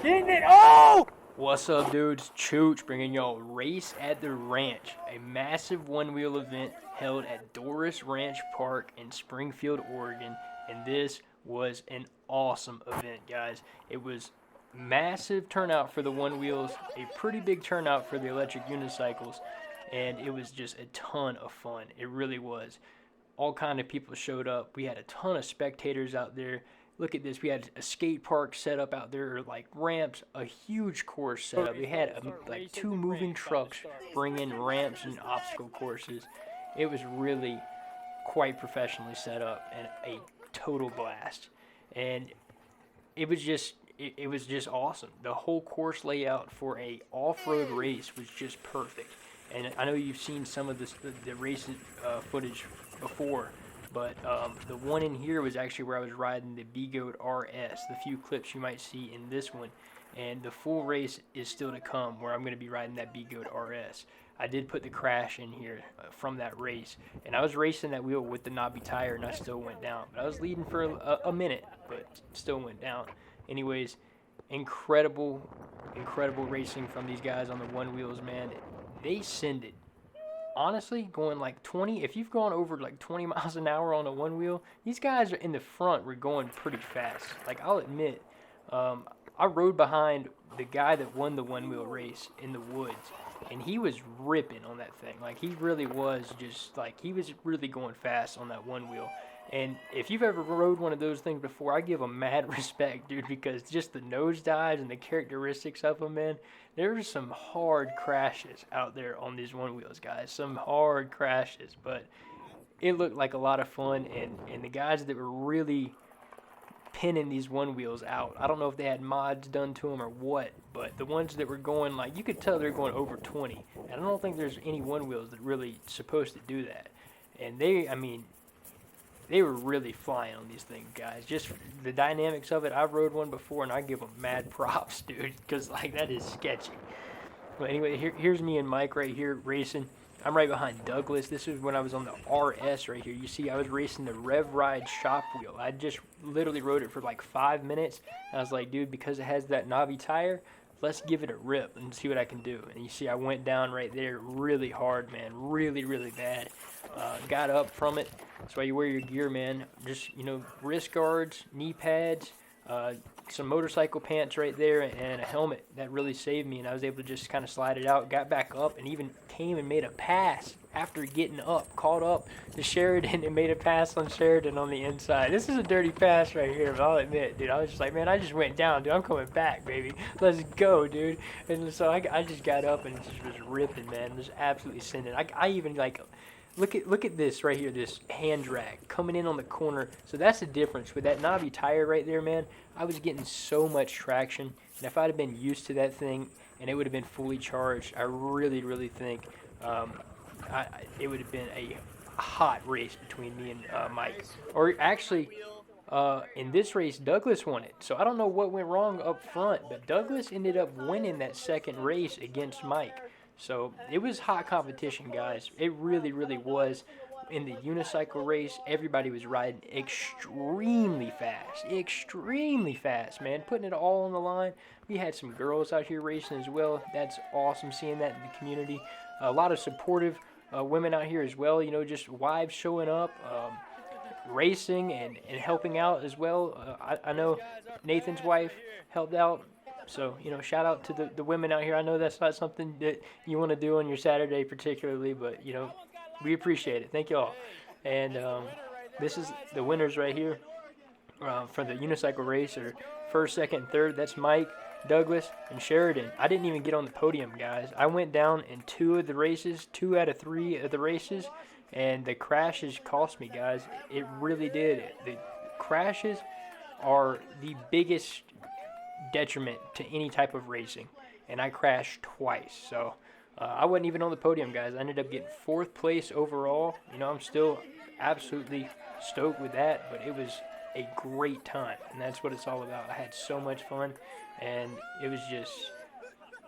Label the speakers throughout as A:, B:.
A: Getting it. Oh! What's up, dudes? Chooch bringing y'all Race at the Ranch, a massive one-wheel event held at Dorris Ranch Park in Springfield, Oregon, and this was an awesome event, guys. It was massive turnout for the one-wheels, a pretty big turnout for the electric unicycles, and it was just a ton of fun. It really was. All kind of people showed up. We had a ton of spectators out there. Look at this. We had a skate park set up out there, like ramps, a huge course set up. We had like 2 moving trucks bringing ramps and obstacle courses. It was really quite professionally set up and a total blast. And it was just awesome. The whole course layout for a off-road race was just perfect. And I know you've seen some of the race footage before. But the one in here was actually where I was riding the B-Goat RS, the few clips you might see in this one. And the full race is still to come where I'm going to be riding that B-Goat RS. I did put the crash in here from that race. And I was racing that wheel with the knobby tire and I still went down. But I was leading for a minute, but still went down. Anyways, incredible racing from these guys on the one wheels, man. They send it. Honestly, going like 20, if you've gone over like 20 miles an hour on a one wheel, these guys are in the front were going pretty fast. Like, I'll admit, I rode behind the guy that won the one wheel race in the woods, and he was ripping on that thing. Like, he really was just like, he was really going fast on that one wheel. And if you've ever rode one of those things before, I give them mad respect, dude, because just the nosedives and the characteristics of them, man, there's some hard crashes out there on these one wheels, guys. Some hard crashes, but it looked like a lot of fun, and the guys that were really pinning these one wheels out, I don't know if they had mods done to them or what, but the ones that were going, like, you could tell they're going over 20, and I don't think there's any one wheels that really supposed to do that. And they were really flying on these things, guys. Just the dynamics of it. I rode one before, and I give them mad props, dude, because, like, that is sketchy. But anyway, here's me and Mike right here racing. I'm right behind Douglas. This is when I was on the RS right here. You see, I was racing the Rev Ride shop wheel. I just literally rode it for like 5 minutes. And I was like, dude, because it has that knobby tire, let's give it a rip and see what I can do. And you see, I went down right there really hard, man. Really bad. Got up from it. That's why you wear your gear, man. Just, wrist guards, knee pads, some motorcycle pants right there, and a helmet. That really saved me, and I was able to just kind of slide it out, got back up, and even came and made a pass after getting up, caught up to Sheridan and made a pass on Sheridan on the inside. This is a dirty pass right here, but I'll admit, dude, I was just like, man, I just went down, dude. I'm coming back, baby. Let's go, dude. And so I just got up and just was ripping, man. Just absolutely sending. I even, like, look at this right here, this hand drag coming in on the corner. So that's the difference. With that knobby tire right there, man, I was getting so much traction. And if I'd have been used to that thing and it would have been fully charged, I really think it would have been a hot race between me and Mike. Or actually, in this race, Douglas won it. So I don't know what went wrong up front, but Douglas ended up winning that second race against Mike. So it was hot competition, guys. It really was. In the unicycle race, everybody was riding extremely fast, man. Putting it all on the line. We had some girls out here racing as well. That's awesome seeing that in the community. A lot of supportive women out here as well. Just wives showing up, racing and helping out as well. I know Nathan's wife helped out. So, shout out to the women out here. I know that's not something that you want to do on your Saturday particularly, but, we appreciate it. Thank you all. And this is the winners right here for the unicycle race, or first, second, third. That's Mike, Douglas, and Sheridan. I didn't even get on the podium, guys. I went down in 2 of the races, 2 out of 3 of the races, and the crashes cost me, guys. It really did. The crashes are the biggest detriment to any type of racing, and I crashed twice. So I wasn't even on the podium, guys. I ended up getting 4th place overall. I'm still absolutely stoked with that, but it was a great time, and that's what it's all about. I had so much fun, and it was just,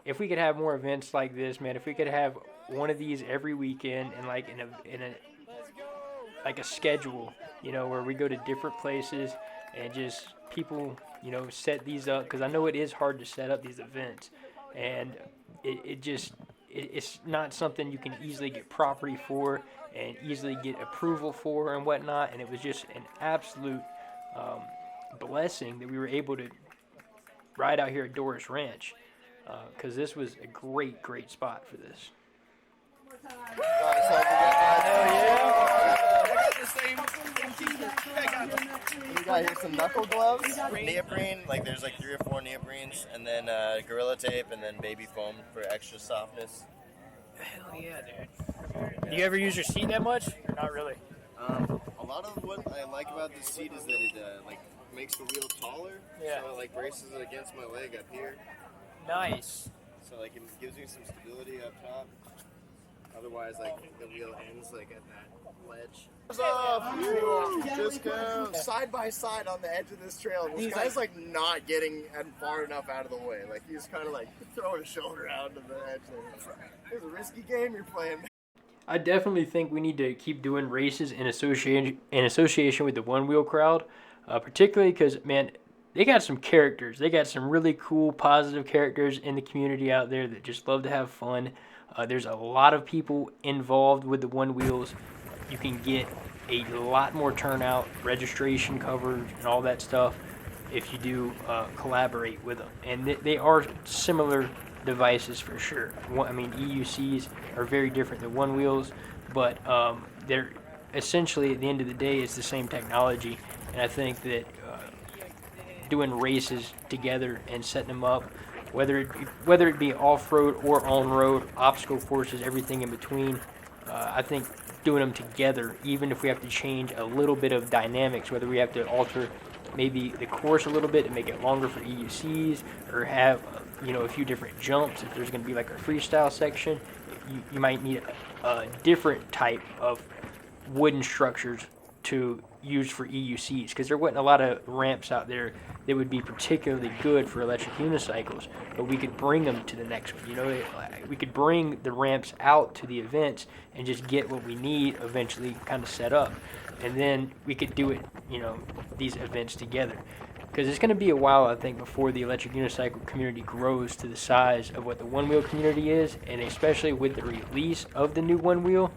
A: if we could have more events like this, man, if we could have one of these every weekend, and like in a like a schedule, where we go to different places and just people, you know, set these up, because I know it is hard to set up these events, and it's not something you can easily get property for and easily get approval for and whatnot. And it was just an absolute um, blessing that we were able to ride out here at Dorris Ranch, because this was a great spot for this.
B: We got here some knuckle gloves, neoprene, like there's like 3 or 4 neoprenes, and then Gorilla Tape, and then baby foam for extra softness.
A: Hell yeah, dude. Do you ever use your seat that much? Or not really?
B: A lot of what I like about this seat is that it like makes the wheel taller,
A: Yeah.
B: so it like braces it against my leg up here.
A: Nice.
B: So like it gives me some stability up top. Otherwise, like the wheel ends like at that ledge. Discount. Side by side on the edge of this trail. This guy's like not getting far enough out of the way. Like he's kind of like throwing his shoulder out to the edge. It's a risky game you're playing.
A: I definitely think we need to keep doing races in association with the one wheel crowd, particularly because, man, they got some characters. They got some really cool, positive characters in the community out there that just love to have fun. There's a lot of people involved with the one wheels. You can get a lot more turnout, registration coverage, and all that stuff if you do collaborate with them. And they are similar devices for sure. I mean, EUCs are very different than one wheels, but they're essentially, at the end of the day, it's the same technology. And I think that doing races together and setting them up, whether it be off-road or on-road, obstacle courses, everything in between, I think doing them together, even if we have to change a little bit of dynamics, whether we have to alter maybe the course a little bit to make it longer for EUCs, or have a few different jumps. If there's going to be like a freestyle section, you might need a different type of wooden structures to use for EUCs, because there wasn't a lot of ramps out there that would be particularly good for electric unicycles, but we could bring them to the next one. We could bring the ramps out to the events and just get what we need eventually kind of set up, and then we could do it, these events together. Because it's going to be a while, I think, before the electric unicycle community grows to the size of what the one-wheel community is, and especially with the release of the new one-wheel,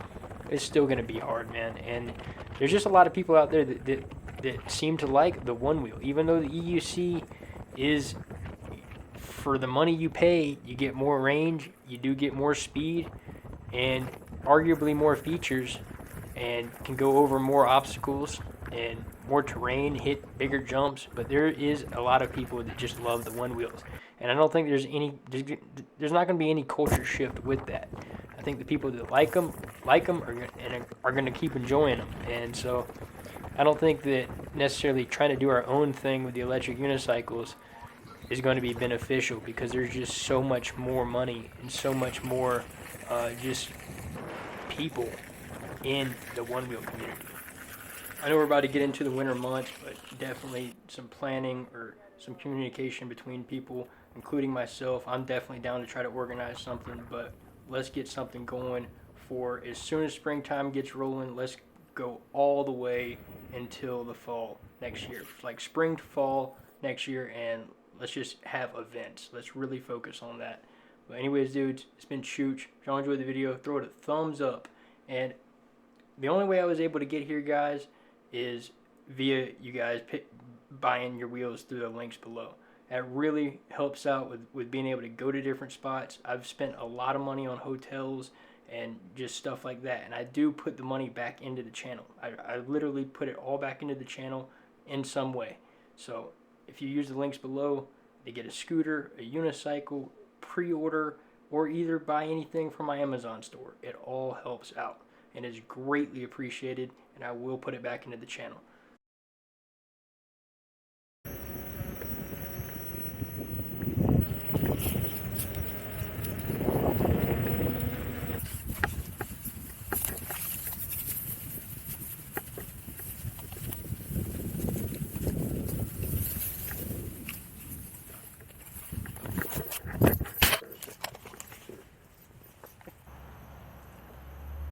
A: it's still going to be hard, man. And there's just a lot of people out there that seem to like the one-wheel. Even though the EUC is, for the money you pay, you get more range, you do get more speed, and arguably more features, and can go over more obstacles and more terrain, hit bigger jumps. But there is a lot of people that just love the one wheels, and I don't think there's not going to be any culture shift with that. I think the people that like them are going to keep enjoying them, and so I don't think that necessarily trying to do our own thing with the electric unicycles is going to be beneficial, because there's just so much more money and so much more just people in the one-wheel community. I know we're about to get into the winter months, but definitely some planning or some communication between people, including myself. I'm definitely down to try to organize something, but let's get something going for as soon as springtime gets rolling. Let's go all the way until the fall next year, like spring to fall next year, and let's just have events. Let's really focus on that. But anyways, dudes, it's been Chooch. If y'all enjoyed the video, throw it a thumbs up. And the only way I was able to get here, guys, is via you guys buying your wheels through the links below. That really helps out with being able to go to different spots. I've spent a lot of money on hotels and just stuff like that, and I do put the money back into the channel. I literally put it all back into the channel in some way. So if you use the links below to get a scooter, a unicycle, pre-order, or either buy anything from my Amazon store, it all helps out and is greatly appreciated, and I will put it back into the channel.